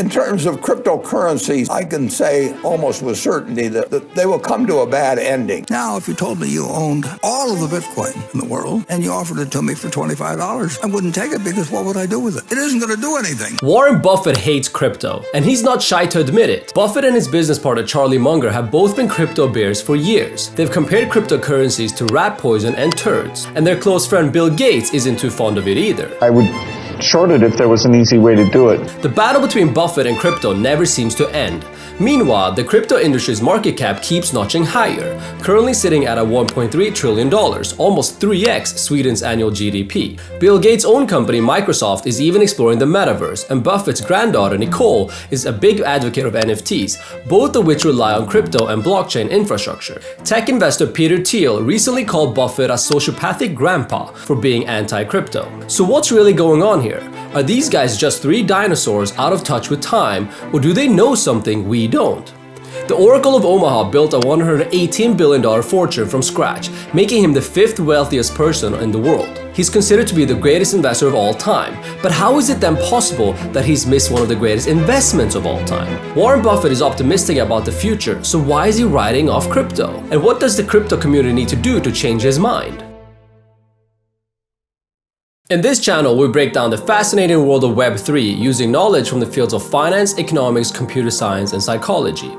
In terms of cryptocurrencies, I can say almost with certainty that they will come to a bad ending. Now, if you told me you owned all of the Bitcoin in the world and you offered it to me for $25, I wouldn't take it because what would I do with it? It isn't going to do anything. Warren Buffett hates crypto, and he's not shy to admit it. Buffett and his business partner Charlie Munger have both been crypto bears for years. They've compared cryptocurrencies to rat poison and turds, and their close friend Bill Gates isn't too fond of it either. I would short it if there was an easy way to do it. The battle between Buffett and crypto never seems to end. Meanwhile, the crypto industry's market cap keeps notching higher, currently sitting at $1.3 trillion, almost 3x Sweden's annual GDP. Bill Gates' own company, Microsoft, is even exploring the metaverse, and Buffett's granddaughter, Nicole, is a big advocate of NFTs, both of which rely on crypto and blockchain infrastructure. Tech investor Peter Thiel recently called Buffett a sociopathic grandpa for being anti-crypto. So what's really going on here? Are these guys just three dinosaurs out of touch with time, or do they know something we don't? The Oracle of Omaha built a $118 billion fortune from scratch, making him the fifth wealthiest person in the world. He's considered to be the greatest investor of all time, but how is it then possible that he's missed one of the greatest investments of all time? Warren Buffett is optimistic about the future, so why is he writing off crypto? And what does the crypto community need to do to change his mind? In this channel, we break down the fascinating world of Web3 using knowledge from the fields of finance, economics, computer science, and psychology.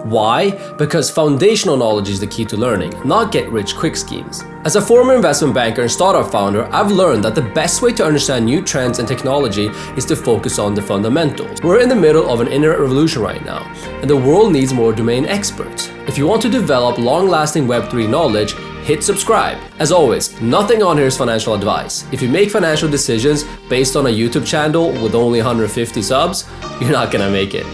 Why? Because foundational knowledge is the key to learning, not get-rich-quick schemes. As a former investment banker and startup founder, I've learned that the best way to understand new trends and technology is to focus on the fundamentals. We're in the middle of an internet revolution right now, and the world needs more domain experts. If you want to develop long-lasting Web3 knowledge, hit subscribe. As always, nothing on here is financial advice. If you make financial decisions based on a YouTube channel with only 150 subs, you're not gonna make it.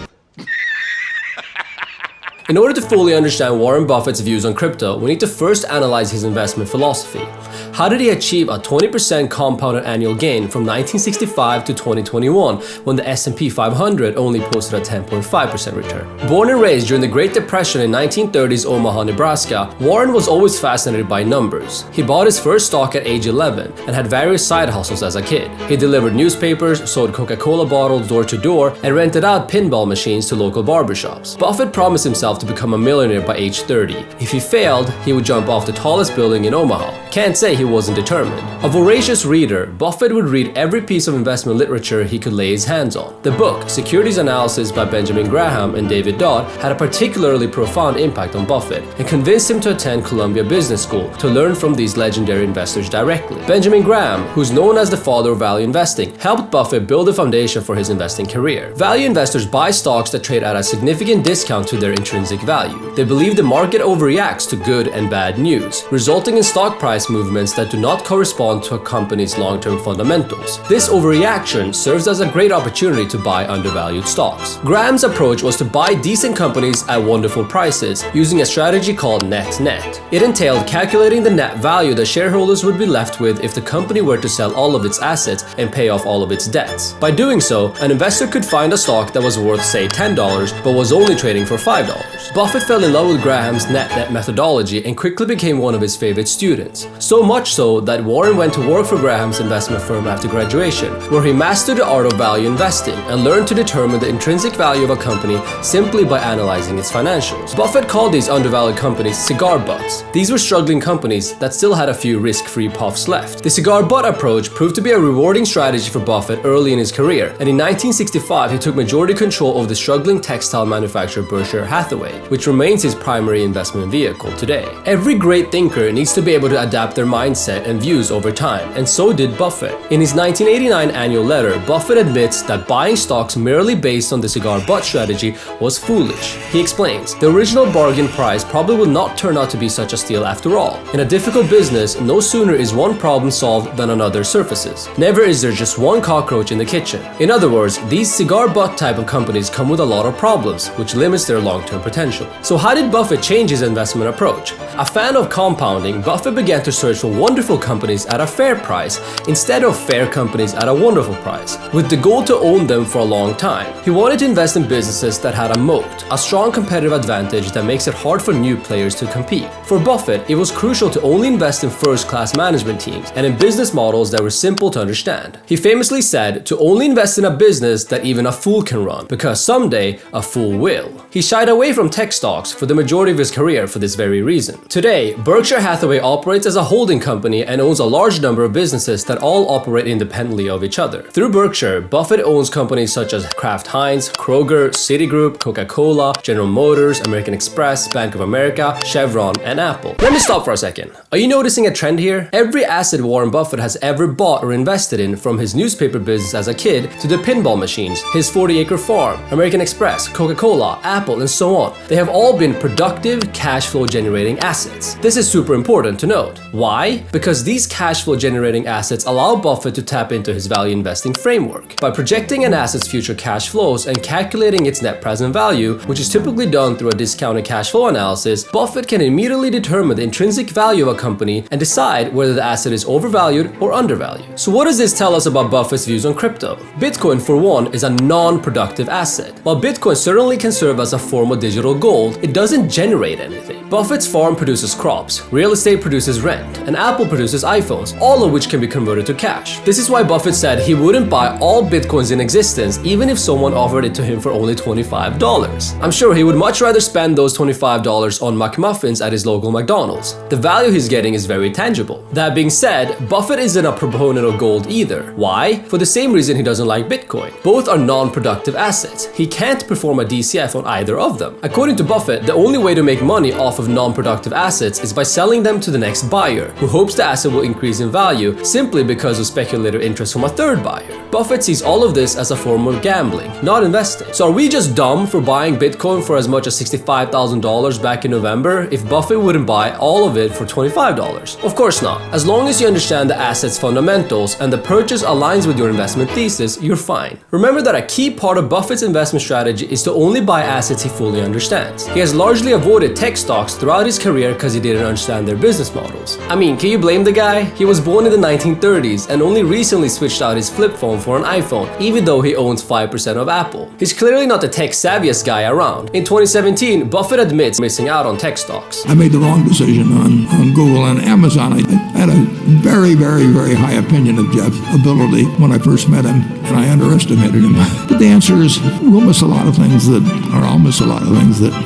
In order to fully understand Warren Buffett's views on crypto, we need to first analyze his investment philosophy. How did he achieve a 20% compounded annual gain from 1965 to 2021 when the S&P 500 only posted a 10.5% return? Born and raised during the Great Depression in 1930s Omaha, Nebraska, Warren was always fascinated by numbers. He bought his first stock at age 11 and had various side hustles as a kid. He delivered newspapers, sold Coca-Cola bottles door to door, and rented out pinball machines to local barbershops. Buffett promised himself to become a millionaire by age 30. If he failed, he would jump off the tallest building in Omaha. Can't say he wasn't determined. A voracious reader, Buffett would read every piece of investment literature he could lay his hands on. The book, Securities Analysis by Benjamin Graham and David Dodd, had a particularly profound impact on Buffett and convinced him to attend Columbia Business School to learn from these legendary investors directly. Benjamin Graham, who's known as the father of value investing, helped Buffett build a foundation for his investing career. Value investors buy stocks that trade at a significant discount to their intrinsic value. They believe the market overreacts to good and bad news, resulting in stock price movements that do not correspond to a company's long-term fundamentals. This overreaction serves as a great opportunity to buy undervalued stocks. Graham's approach was to buy decent companies at wonderful prices using a strategy called net-net. It entailed calculating the net value that shareholders would be left with if the company were to sell all of its assets and pay off all of its debts. By doing so, an investor could find a stock that was worth, say, $10 but was only trading for $5. Buffett fell in love with Graham's net-net methodology and quickly became one of his favorite students. So much so that Warren went to work for Graham's investment firm after graduation, where he mastered the art of value investing and learned to determine the intrinsic value of a company simply by analyzing its financials. Buffett called these undervalued companies cigar butts. These were struggling companies that still had a few risk-free puffs left. The cigar butt approach proved to be a rewarding strategy for Buffett early in his career, and in 1965 he took majority control of the struggling textile manufacturer Berkshire Hathaway, which remains his primary investment vehicle today. Every great thinker needs to be able to adapt their mindset and views over time, and so did Buffett. In his 1989 annual letter, Buffett admits that buying stocks merely based on the cigar butt strategy was foolish. He explains, the original bargain price probably will not turn out to be such a steal after all. In a difficult business, no sooner is one problem solved than another surfaces. Never is there just one cockroach in the kitchen. In other words, these cigar butt type of companies come with a lot of problems, which limits their long-term potential. So how did Buffett change his investment approach? A fan of compounding, Buffett began to search for wonderful companies at a fair price instead of fair companies at a wonderful price, with the goal to own them for a long time. He wanted to invest in businesses that had a moat, a strong competitive advantage that makes it hard for new players to compete. For Buffett, it was crucial to only invest in first-class management teams and in business models that were simple to understand. He famously said to only invest in a business that even a fool can run, because someday a fool will. He shied away from tech stocks for the majority of his career for this very reason. Today, Berkshire Hathaway operates as a holding company and owns a large number of businesses that all operate independently of each other. Through Berkshire, Buffett owns companies such as Kraft Heinz, Kroger, Citigroup, Coca-Cola, General Motors, American Express, Bank of America, Chevron, and Apple. Let me stop for a second. Are you noticing a trend here? Every asset Warren Buffett has ever bought or invested in, from his newspaper business as a kid to the pinball machines, his 40-acre farm, American Express, Coca-Cola, Apple, and so on, they have all been productive, cash flow generating assets. This is super important to note. Why? Because these cash flow generating assets allow Buffett to tap into his value investing framework. By projecting an asset's future cash flows and calculating its net present value, which is typically done through a discounted cash flow analysis, Buffett can immediately determine the intrinsic value of a company and decide whether the asset is overvalued or undervalued. So what does this tell us about Buffett's views on crypto? Bitcoin, for one, is a non-productive asset. While Bitcoin certainly can serve as a form of digital gold, it doesn't generate anything. Buffett's farm produces crops, real estate produces rent, and Apple produces iPhones, all of which can be converted to cash. This is why Buffett said he wouldn't buy all Bitcoins in existence even if someone offered it to him for only $25. I'm sure he would much rather spend those $25 on McMuffins at his local McDonald's. The value he's getting is very tangible. That being said, Buffett isn't a proponent of gold either. Why? For the same reason he doesn't like Bitcoin. Both are non-productive assets. He can't perform a DCF on either of them. According to Buffett, the only way to make money off of non-productive assets is by selling them to the next buyer, who hopes the asset will increase in value simply because of speculative interest from a third buyer. Buffett sees all of this as a form of gambling, not investing. So are we just dumb for buying Bitcoin for as much as $65,000 back in November if Buffett wouldn't buy all of it for $25? Of course not. As long as you understand the asset's fundamentals and the purchase aligns with your investment thesis, you're fine. Remember that a key part of Buffett's investment strategy is to only buy assets he fully understands. He has largely avoided tech stocks throughout his career because he didn't understand their business models. I mean, can you blame the guy? He was born in the 1930s and only recently switched out his flip phone for an iPhone, even though he owns 5% of Apple. He's clearly not the tech-savviest guy around. In 2017, Buffett admits missing out on tech stocks. I made the wrong decision on Google and Amazon. I had a very, very, very high opinion of Jeff's ability when I first met him, and I underestimated him. But the answer is, I'll miss a lot of things that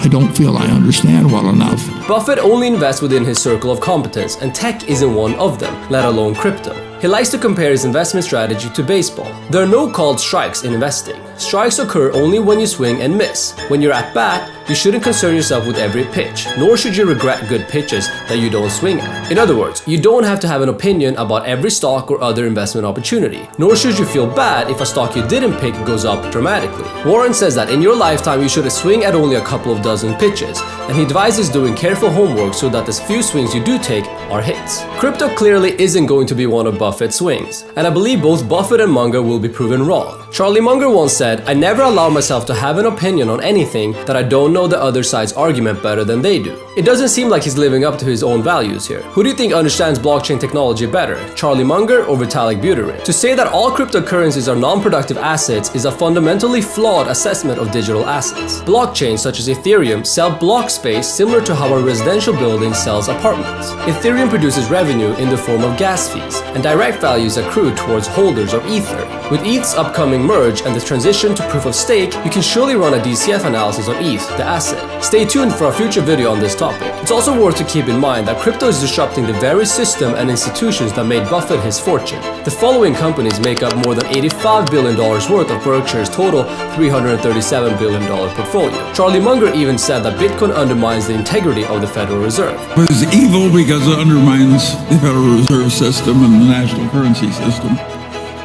I don't feel I understand well enough. Buffett only invests within his circle of competence, and tech isn't one of them, let alone crypto. He likes to compare his investment strategy to baseball. There are no called strikes in investing. Strikes occur only when you swing and miss. When you're at bat, you shouldn't concern yourself with every pitch, nor should you regret good pitches that you don't swing at. In other words, you don't have to have an opinion about every stock or other investment opportunity, nor should you feel bad if a stock you didn't pick goes up dramatically. Warren says that in your lifetime you should swing at only a couple of dozen pitches, and he advises doing careful homework so that the few swings you do take are hits. Crypto clearly isn't going to be one of Buffett's swings, and I believe both Buffett and Munger will be proven wrong. Charlie Munger once said, "I never allow myself to have an opinion on anything that I don't know the other side's argument better than they do." It doesn't seem like he's living up to his own values here. Who do you think understands blockchain technology better, Charlie Munger or Vitalik Buterin? To say that all cryptocurrencies are non-productive assets is a fundamentally flawed assessment of digital assets. Blockchains such as Ethereum sell block space similar to how a residential building sells apartments. Ethereum produces revenue in the form of gas fees, and direct values accrue towards holders of Ether. With ETH's upcoming merge and the transition to proof of stake, you can surely run a DCF analysis on ETH, the asset. Stay tuned for a future video on this topic. It's also worth to keep in mind that crypto is disrupting the very system and institutions that made Buffett his fortune. The following companies make up more than $85 billion worth of Berkshire's total $337 billion portfolio. Charlie Munger even said that Bitcoin undermines the integrity of the Federal Reserve. It is evil because it undermines the Federal Reserve System and the national currency system,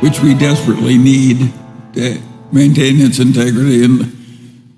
which we desperately need to maintain its integrity and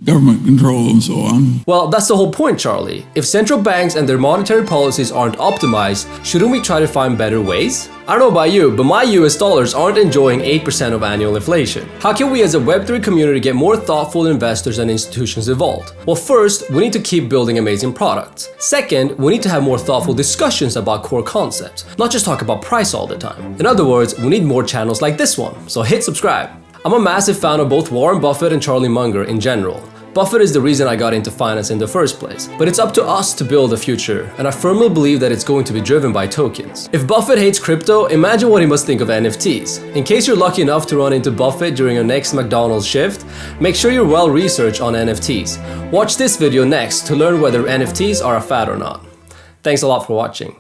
government control and so on. Well, that's the whole point, Charlie. If central banks and their monetary policies aren't optimized, shouldn't we try to find better ways? I don't know about you, but my US dollars aren't enjoying 8% of annual inflation. How can we as a Web3 community get more thoughtful investors and institutions involved? Well, first, we need to keep building amazing products. Second, we need to have more thoughtful discussions about core concepts, not just talk about price all the time. In other words, we need more channels like this one, so hit subscribe. I'm a massive fan of both Warren Buffett and Charlie Munger in general. Buffett is the reason I got into finance in the first place, but it's up to us to build a future, and I firmly believe that it's going to be driven by tokens. If Buffett hates crypto, imagine what he must think of NFTs. In case you're lucky enough to run into Buffett during your next McDonald's shift, make sure you're well researched on NFTs. Watch this video next to learn whether NFTs are a fad or not. Thanks a lot for watching.